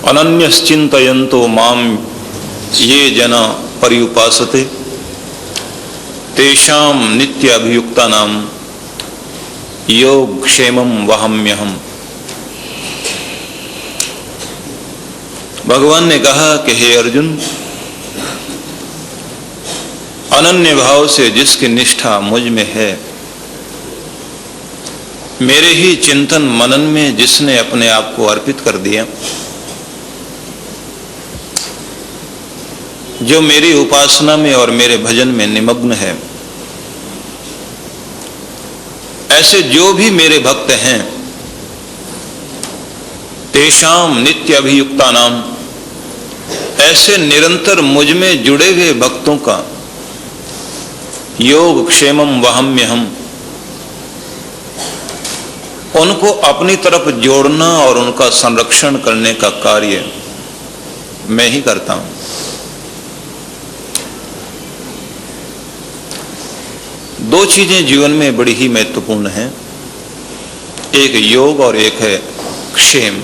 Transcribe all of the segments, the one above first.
अनन्यश्चिन्तयन्तो माम ये जना पर्युपासते तेषाम नित्याभियुक्तानाम योगक्षेमं वहाम्यहम्। भगवान ने कहा कि हे अर्जुन, अनन्य भाव से जिसकी निष्ठा मुझ में है, मेरे ही चिंतन मनन में जिसने अपने आप को अर्पित कर दिया, जो मेरी उपासना में और मेरे भजन में निमग्न है, ऐसे जो भी मेरे भक्त हैं, तेषाम नित्य अभियुक्ता नाम, ऐसे निरंतर मुझ में जुड़े हुए भक्तों का योग क्षेमम वहाम्यहम्, उनको अपनी तरफ जोड़ना और उनका संरक्षण करने का कार्य मैं ही करता हूं। दो चीजें जीवन में बड़ी ही महत्वपूर्ण हैं, एक योग और एक है क्षेम।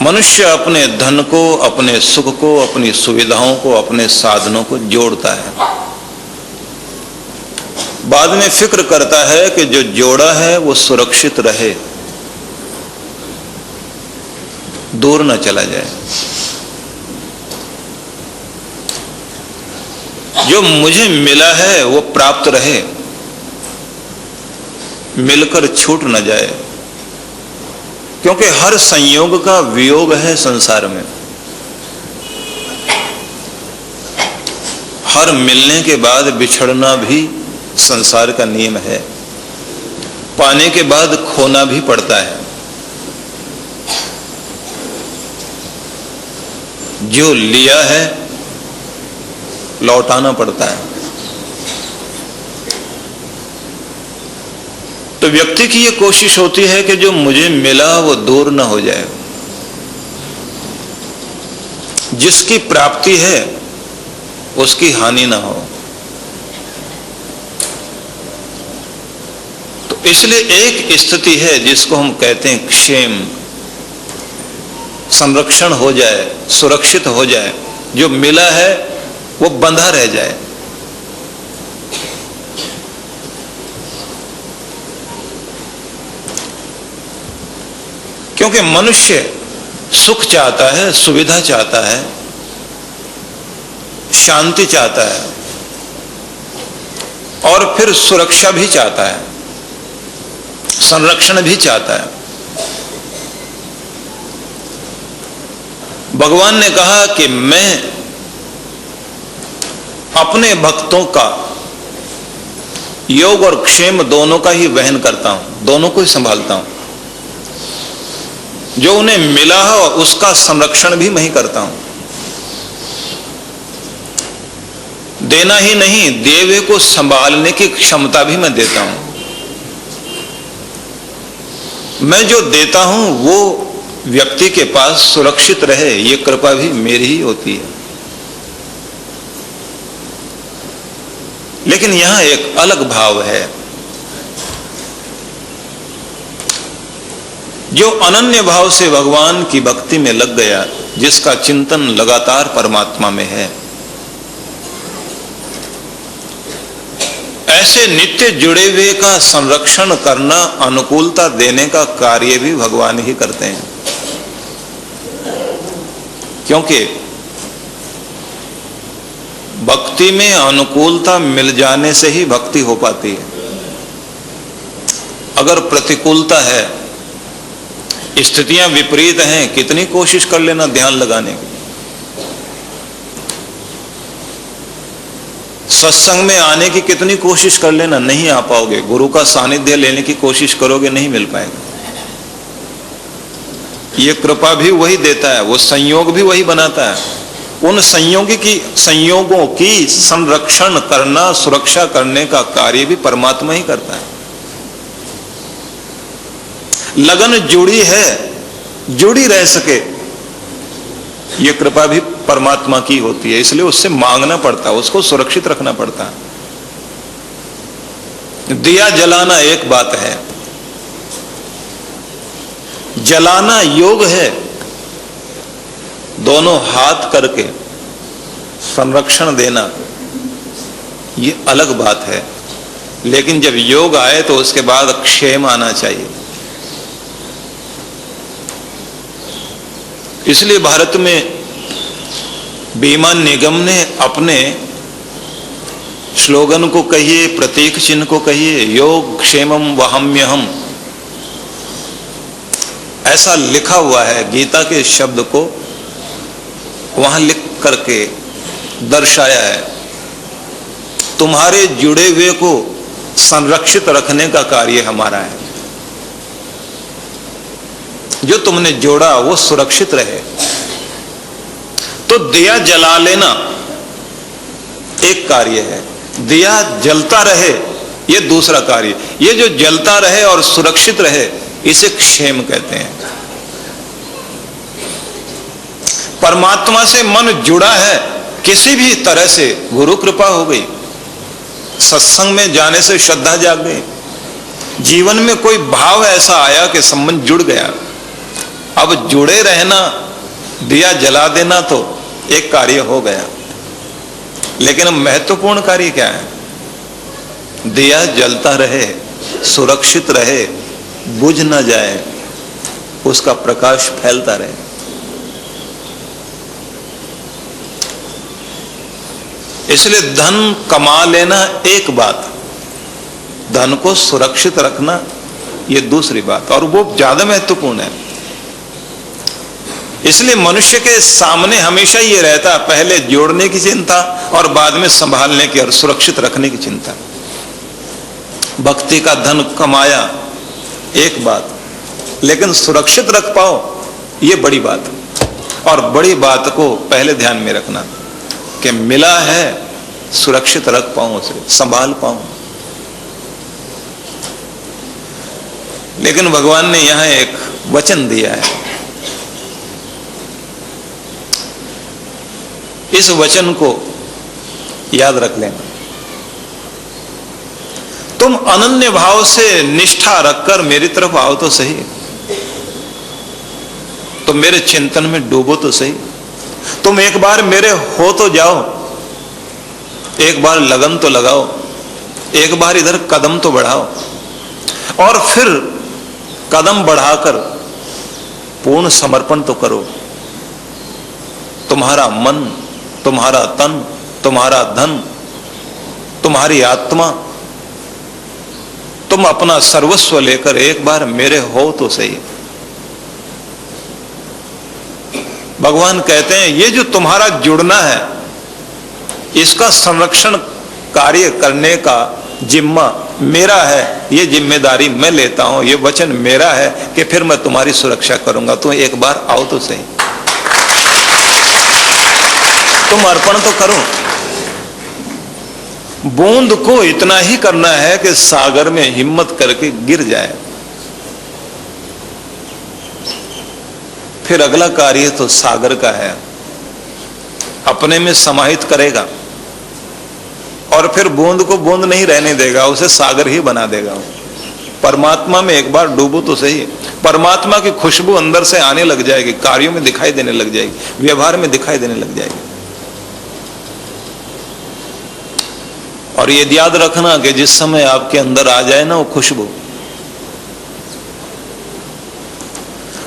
मनुष्य अपने धन को, अपने सुख को, अपनी सुविधाओं को, अपने साधनों को जोड़ता है, बाद में फिक्र करता है कि जो जोड़ा है वो सुरक्षित रहे, दूर न चला जाए। जो मुझे मिला है वो प्राप्त रहे, मिलकर छूट न जाए, क्योंकि हर संयोग का वियोग है संसार में। हर मिलने के बाद बिछड़ना भी संसार का नियम है, पाने के बाद खोना भी पड़ता है। जो लिया है लौटाना पड़ता है। तो व्यक्ति की यह कोशिश होती है कि जो मुझे मिला वो दूर न हो जाए, जिसकी प्राप्ति है उसकी हानि ना हो। तो इसलिए एक स्थिति है जिसको हम कहते हैं क्षेम, संरक्षण हो जाए, सुरक्षित हो जाए, जो मिला है वो बंधा रह जाए। क्योंकि मनुष्य सुख चाहता है, सुविधा चाहता है, शांति चाहता है और फिर सुरक्षा भी चाहता है, संरक्षण भी चाहता है। भगवान ने कहा कि मैं अपने भक्तों का योग और क्षेम दोनों का ही वहन करता हूं, दोनों को ही संभालता हूं। जो उन्हें मिला हो उसका संरक्षण भी मैं ही करता हूं। देना ही नहीं, दिए हुए को संभालने की क्षमता भी मैं देता हूं। मैं जो देता हूं वो व्यक्ति के पास सुरक्षित रहे, ये कृपा भी मेरी ही होती है। लेकिन यहां एक अलग भाव है। जो अनन्य भाव से भगवान की भक्ति में लग गया, जिसका चिंतन लगातार परमात्मा में है, ऐसे नित्य जुड़े हुए का संरक्षण करना, अनुकूलता देने का कार्य भी भगवान ही करते हैं। क्योंकि भक्ति में अनुकूलता मिल जाने से ही भक्ति हो पाती है। अगर प्रतिकूलता है, स्थितियां विपरीत हैं, कितनी कोशिश कर लेना ध्यान लगाने की, सत्संग में आने की कितनी कोशिश कर लेना, नहीं आ पाओगे। गुरु का सानिध्य लेने की कोशिश करोगे, नहीं मिल पाएगा। ये कृपा भी वही देता है, वो संयोग भी वही बनाता है। उन संयोगों की संरक्षण करना, सुरक्षा करने का कार्य भी परमात्मा ही करता है। लगन जुड़ी है, जुड़ी रह सके, ये कृपा भी परमात्मा की होती है। इसलिए उससे मांगना पड़ता है, उसको सुरक्षित रखना पड़ता है। दिया जलाना एक बात है, जलाना योग है, दोनों हाथ करके संरक्षण देना ये अलग बात है। लेकिन जब योग आए तो उसके बाद क्षेम आना चाहिए। इसलिए भारत में बीमा निगम ने अपने स्लोगन को कहिए, प्रतीक चिन्ह को कहिए, योग क्षेमम वहम्यहम, ऐसा लिखा हुआ है। गीता के शब्द को वहां लिख करके दर्शाया है। तुम्हारे जुड़े हुए को संरक्षित रखने का कार्य हमारा है। जो तुमने जोड़ा वो सुरक्षित रहे। तो दिया जला लेना एक कार्य है, दिया जलता रहे ये दूसरा कार्य। ये जो जलता रहे और सुरक्षित रहे इसे क्षेम कहते हैं। परमात्मा से मन जुड़ा है, किसी भी तरह से गुरु कृपा हो गई, सत्संग में जाने से श्रद्धा जाग गई, जीवन में कोई भाव ऐसा आया कि संबंध जुड़ गया। अब जुड़े रहना, दिया जला देना तो एक कार्य हो गया। लेकिन महत्वपूर्ण कार्य क्या है? दिया जलता रहे, सुरक्षित रहे, बुझ न जाए, उसका प्रकाश फैलता रहे। इसलिए धन कमा लेना एक बात, धन को सुरक्षित रखना ये दूसरी बात, और वो ज्यादा महत्वपूर्ण है। इसलिए मनुष्य के सामने हमेशा ये रहता, पहले जोड़ने की चिंता और बाद में संभालने की और सुरक्षित रखने की चिंता। भक्ति का धन कमाया एक बात, लेकिन सुरक्षित रख पाओ ये बड़ी बात। और बड़ी बात को पहले ध्यान में रखना कि मिला है, सुरक्षित रख पाऊं, उसे संभाल पाऊं। लेकिन भगवान ने यहां एक वचन दिया है। इस वचन को याद रख लेना। तुम अनन्य भाव से निष्ठा रखकर मेरी तरफ आओ तो सही, तुम मेरे चिंतन में डूबो तो सही, तुम एक बार मेरे हो तो जाओ, एक बार लगन तो लगाओ, एक बार इधर कदम तो बढ़ाओ, और फिर कदम बढ़ाकर पूर्ण समर्पण तो करो। तुम्हारा मन, तुम्हारा तन, तुम्हारा धन, तुम्हारी आत्मा, तुम अपना सर्वस्व लेकर एक बार मेरे हो तो सही। भगवान कहते हैं ये जो तुम्हारा जुड़ना है, इसका संरक्षण कार्य करने का जिम्मा मेरा है, ये जिम्मेदारी मैं लेता हूं, ये वचन मेरा है कि फिर मैं तुम्हारी सुरक्षा करूंगा। तुम एक बार आओ तो सही, तुम अर्पण तो करो। बूंद को इतना ही करना है कि सागर में हिम्मत करके गिर जाए, फिर अगला कार्य तो सागर का है, अपने में समाहित करेगा और फिर बूंद को बूंद नहीं रहने देगा, उसे सागर ही बना देगा। परमात्मा में एक बार डूबो तो सही, परमात्मा की खुशबू अंदर से आने लग जाएगी, कार्यों में दिखाई देने लग जाएगी, व्यवहार में दिखाई देने लग जाएगी। और ये याद रखना कि जिस समय आपके अंदर आ जाए ना वो खुशबू,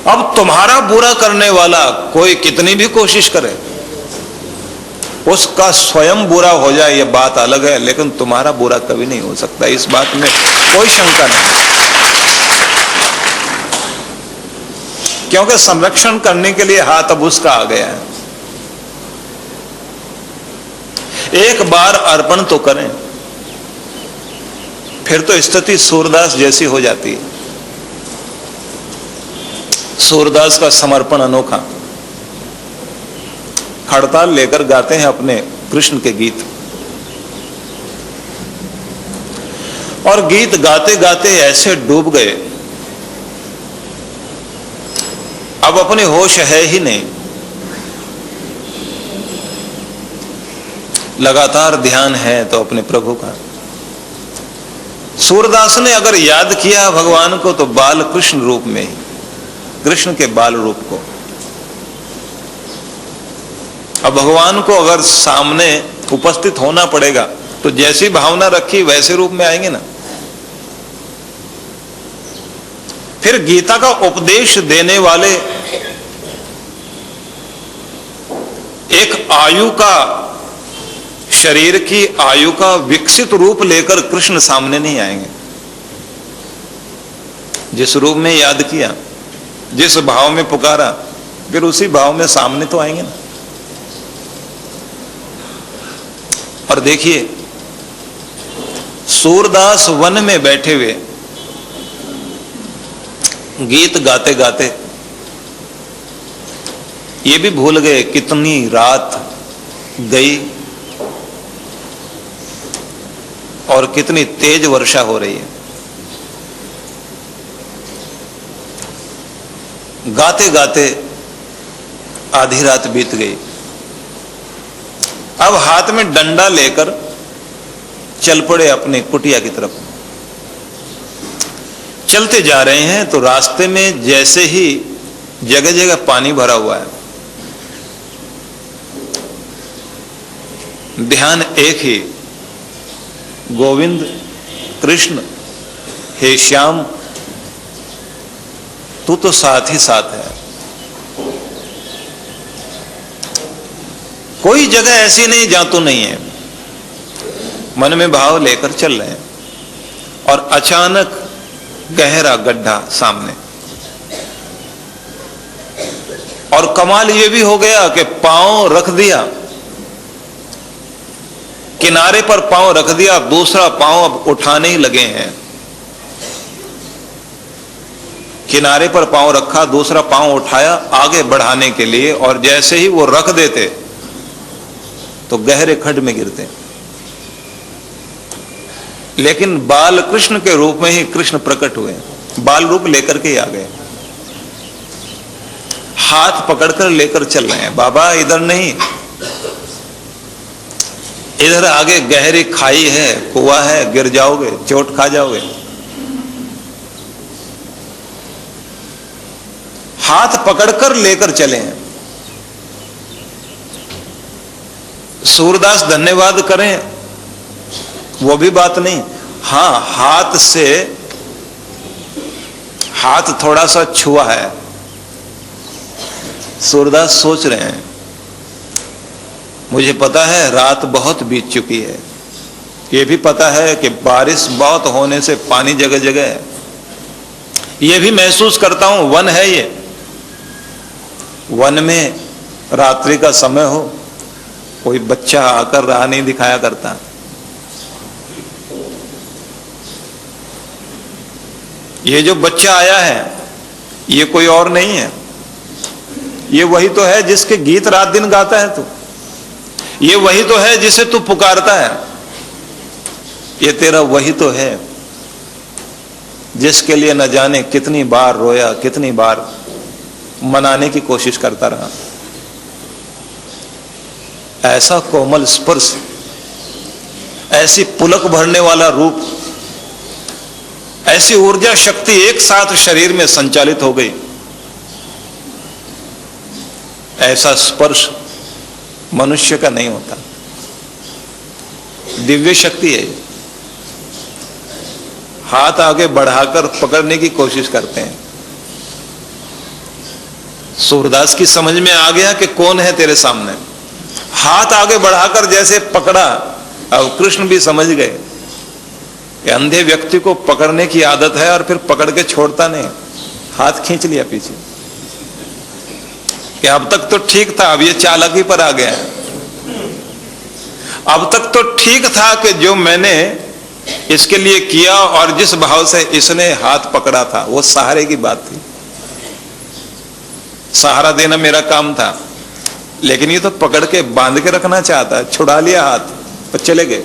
अब तुम्हारा बुरा करने वाला कोई कितनी भी कोशिश करे, उसका स्वयं बुरा हो जाए ये बात अलग है, लेकिन तुम्हारा बुरा कभी नहीं हो सकता, इस बात में कोई शंका नहीं। क्योंकि संरक्षण करने के लिए हाथ अब उसका आ गया है। एक बार अर्पण तो करें, फिर तो स्थिति सूरदास जैसी हो जाती है। सूरदास का समर्पण अनोखा, हड़ताल लेकर गाते हैं अपने कृष्ण के गीत, और गीत गाते गाते ऐसे डूब गए, अब अपने होश है ही नहीं। लगातार ध्यान है तो अपने प्रभु का। सूरदास ने अगर याद किया भगवान को तो बाल कृष्ण रूप में ही, कृष्ण के बाल रूप को। अब भगवान को अगर सामने उपस्थित होना पड़ेगा तो जैसी भावना रखी वैसे रूप में आएंगे ना। फिर गीता का उपदेश देने वाले एक आयु का, शरीर की आयु का विकसित रूप लेकर कृष्ण सामने नहीं आएंगे। जिस रूप में याद किया, जिस भाव में पुकारा, फिर उसी भाव में सामने तो आएंगे ना। और देखिए, सूरदास वन में बैठे हुए गीत गाते गाते ये भी भूल गए कितनी रात गई और कितनी तेज वर्षा हो रही है। गाते गाते आधी रात बीत गई। अब हाथ में डंडा लेकर चल पड़े अपनी कुटिया की तरफ। चलते जा रहे हैं तो रास्ते में जैसे ही जगह जगह पानी भरा हुआ है, ध्यान एक ही, गोविंद कृष्ण, हे श्याम तू तो साथ ही साथ है। कोई जगह ऐसी नहीं जहां तू नहीं है। मन में भाव लेकर चल रहे हैं और अचानक गहरा गड्ढा सामने। और कमाल यह भी हो गया कि पांव रख दिया, किनारे पर पांव रख दिया, दूसरा पांव अब उठाने ही लगे हैं। किनारे पर पांव रखा, दूसरा पांव उठाया आगे बढ़ाने के लिए, और जैसे ही वो रख देते तो गहरे खड्ड में गिरते। लेकिन बाल कृष्ण के रूप में ही कृष्ण प्रकट हुए, बाल रूप लेकर के आ गए, हाथ पकड़कर लेकर चल रहे हैं। बाबा इधर नहीं, इधर आगे गहरी खाई है, कुआं है, गिर जाओगे, चोट खा जाओगे। हाथ पकड़कर लेकर चले हैं। सूरदास धन्यवाद करें वो भी बात नहीं, हां हाथ से, हाथ थोड़ा सा छुआ है। सूरदास सोच रहे हैं मुझे पता है रात बहुत बीत चुकी है, ये भी पता है कि बारिश बहुत होने से पानी जगह जगह है, ये भी महसूस करता हूं वन है ये, वन में रात्रि का समय हो, कोई बच्चा आकर राह नहीं दिखाया करता। ये जो बच्चा आया है ये कोई और नहीं है, ये वही तो है जिसके गीत रात दिन गाता है तू, ये वही तो है जिसे तू पुकारता है, ये तेरा वही तो है जिसके लिए न जाने कितनी बार रोया, कितनी बार मनाने की कोशिश करता रहा। ऐसा कोमल स्पर्श, ऐसी पुलक भरने वाला रूप, ऐसी ऊर्जा शक्ति एक साथ शरीर में संचालित हो गई। ऐसा स्पर्श मनुष्य का नहीं होता, दिव्य शक्ति है। हाथ आगे बढ़ाकर पकड़ने की कोशिश करते हैं। सूरदास की समझ में आ गया कि कौन है तेरे सामने। हाथ आगे बढ़ाकर जैसे पकड़ा, अब कृष्ण भी समझ गए कि अंधे व्यक्ति को पकड़ने की आदत है और फिर पकड़ के छोड़ता नहीं। हाथ खींच लिया पीछे कि अब तक तो ठीक था, अब ये चालाकी पर आ गया है। अब तक तो ठीक था कि जो मैंने इसके लिए किया और जिस भाव से इसने हाथ पकड़ा था वो सहारे की बात थी, सहारा देना मेरा काम था, लेकिन ये तो पकड़ के बांध के रखना चाहता है। छुड़ा लिया हाथ और चले गए।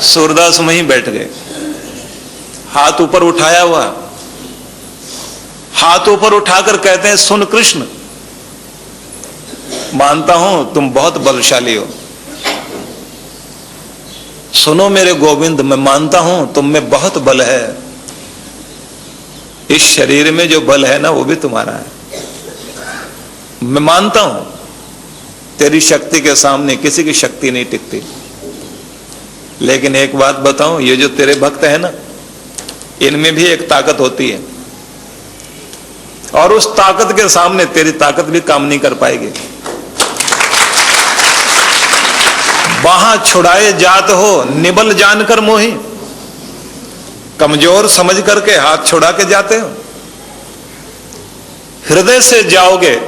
सूरदास वहीं बैठ गए, हाथ ऊपर उठाया हुआ, हाथ ऊपर उठाकर कहते हैं सुन कृष्ण, मानता हूं तुम बहुत बलशाली हो, सुनो मेरे गोविंद, मैं मानता हूं तुम में बहुत बल है, इस शरीर में जो बल है ना वो भी तुम्हारा है। मैं मानता हूं तेरी शक्ति के सामने किसी की शक्ति नहीं टिकती, लेकिन एक बात बताऊं, ये जो तेरे भक्त है ना, इनमें भी एक ताकत होती है, और उस ताकत के सामने तेरी ताकत भी काम नहीं कर पाएगी। वहां छुड़ाए जात हो निबल जानकर मोही, कमजोर समझ करके हाथ छुड़ा के जाते हो। हृदय से जाओगे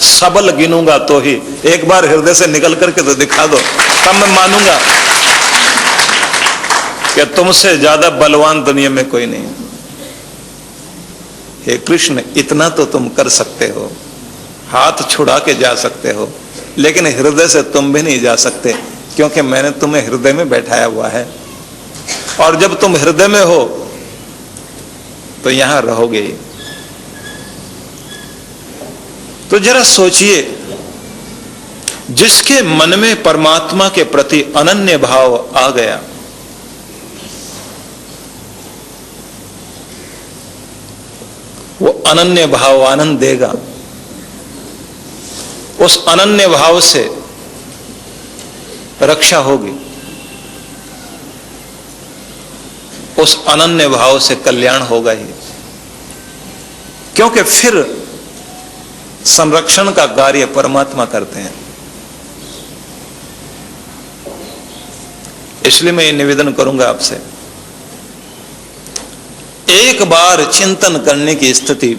सबल गिनूंगा तो ही, एक बार हृदय से निकल करके तो दिखा दो, तब मैं मानूंगा कि तुमसे ज्यादा बलवान दुनिया में कोई नहीं। हे कृष्ण, इतना तो तुम कर सकते हो, हाथ छुड़ा के जा सकते हो, लेकिन हृदय से तुम भी नहीं जा सकते, क्योंकि मैंने तुम्हें हृदय में बैठाया हुआ है, और जब तुम हृदय में हो तो यहां रहोगे। तो जरा सोचिए, जिसके मन में परमात्मा के प्रति अनन्य भाव आ गया, वो अनन्य भाव आनंद देगा। उस अनन्य भाव से रक्षा होगी, उस अनन्य भाव से कल्याण होगा ही, क्योंकि फिर संरक्षण का कार्य परमात्मा करते हैं। इसलिए मैं ये निवेदन करूंगा आपसे, एक बार चिंतन करने की स्थिति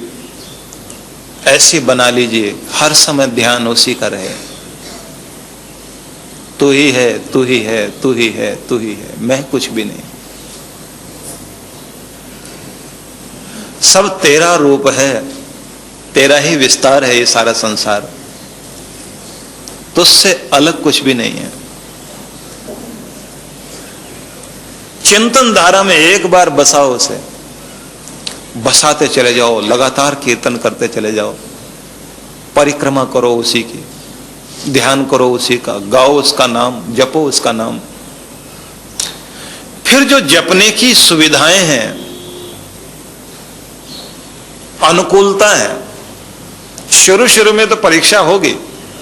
ऐसी बना लीजिए, हर समय ध्यान उसी का रहे। तू ही है, तू ही है, तू ही है, तू ही है, मैं कुछ भी नहीं। सब तेरा रूप है, तेरा ही विस्तार है ये सारा संसार, तुझसे अलग कुछ भी नहीं है। चिंतन धारा में एक बार बसाओ उसे, बसाते चले जाओ, लगातार कीर्तन करते चले जाओ, परिक्रमा करो उसी की, ध्यान करो उसी का, गाओ उसका नाम, जपो उसका नाम। फिर जो जपने की सुविधाएं हैं, अनुकूलता है, शुरू शुरू में तो परीक्षा होगी,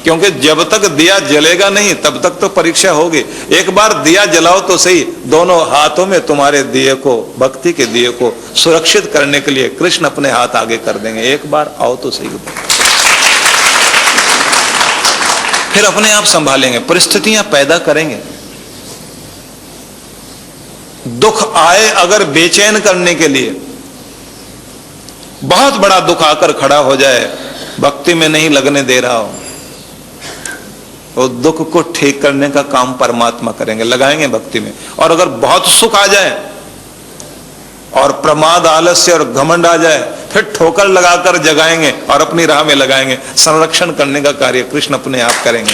क्योंकि जब तक दिया जलेगा नहीं तब तक तो परीक्षा होगी। एक बार दिया जलाओ तो सही, दोनों हाथों में तुम्हारे दिए को, भक्ति के दिए को सुरक्षित करने के लिए कृष्ण अपने हाथ आगे कर देंगे। एक बार आओ तो सही, फिर अपने आप संभालेंगे, परिस्थितियां पैदा करेंगे। दुख आए अगर बेचैन करने के लिए, बहुत बड़ा दुख आकर खड़ा हो जाए, भक्ति में नहीं लगने दे रहा हो, वो दुख को ठीक करने का काम परमात्मा करेंगे, लगाएंगे भक्ति में। और अगर बहुत सुख आ जाए और प्रमाद, आलस्य और घमंड आ जाए, फिर ठोकर लगाकर जगाएंगे और अपनी राह में लगाएंगे। संरक्षण करने का कार्य कृष्ण अपने आप करेंगे।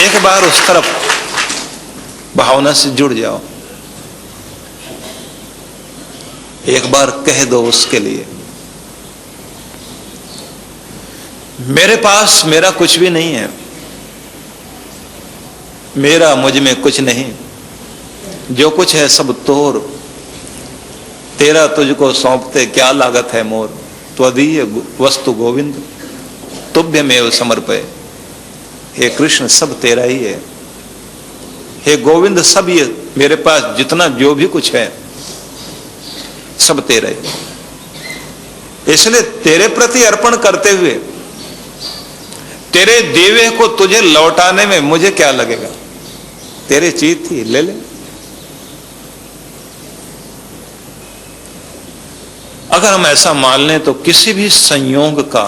एक बार उस तरफ भावना से जुड़ जाओ, एक बार कह दो उसके लिए, मेरे पास मेरा कुछ भी नहीं है, मेरा मुझ में कुछ नहीं, जो कुछ है सब तोर, तेरा तुझको सौंपते क्या लागत है मोर, त्वदीय वस्तु गोविंद तुभ्यमेव समर्पय। हे कृष्ण, सब तेरा ही है, हे गोविंद, सब ये मेरे पास जितना जो भी कुछ है सब तेरा ही। इसलिए तेरे प्रति अर्पण करते हुए तेरे देवे को तुझे लौटाने में मुझे क्या लगेगा, तेरी चीज थी, ले ले। अगर हम ऐसा मान लें तो किसी भी संयोग का,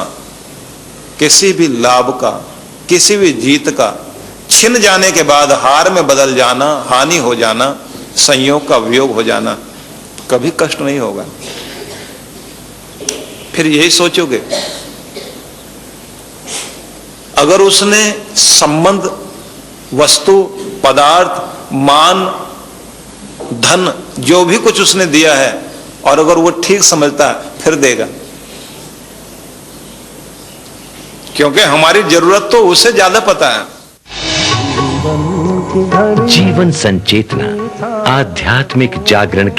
किसी भी लाभ का, किसी भी जीत का छिन जाने के बाद हार में बदल जाना, हानि हो जाना, संयोग का वियोग हो जाना, कभी कष्ट नहीं होगा। फिर यही सोचोगे, अगर उसने संबंध, वस्तु, पदार्थ, मान, धन, जो भी कुछ उसने दिया है, और अगर वो ठीक समझता है फिर देगा, क्योंकि हमारी जरूरत तो उससे ज्यादा पता है। जीवन संचेतना, आध्यात्मिक जागरण।